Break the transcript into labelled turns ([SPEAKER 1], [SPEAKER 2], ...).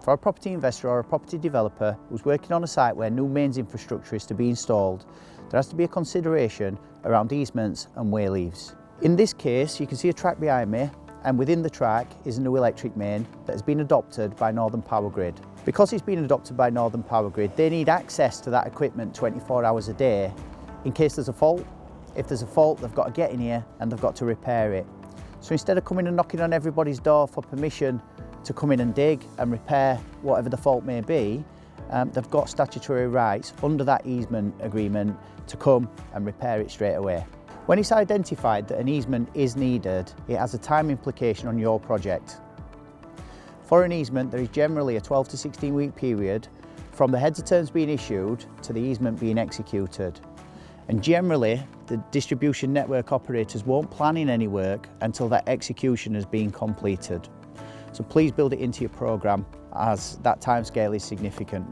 [SPEAKER 1] For a property investor or a property developer who's working on a site where new mains infrastructure is to be installed, there has to be a consideration around easements and wayleaves. In this case, you can see a track behind me, and within the track is a new electric main that has been adopted by Northern Power Grid. Because it's been adopted by Northern Power Grid, they need access to that equipment 24 hours a day in case there's a fault. If there's a fault, they've got to get in here and they've got to repair it. So instead of coming and knocking on everybody's door for permission to come in and dig and repair whatever the fault may be, they've got statutory rights under that easement agreement to come and repair it straight away. When it's identified that an easement is needed, it has a time implication on your project. For an easement, there is generally a 12 to 16 week period from the heads of terms being issued to the easement being executed. And generally, the distribution network operators won't plan in any work until that execution has been completed. So please build it into your programme, as that timescale is significant.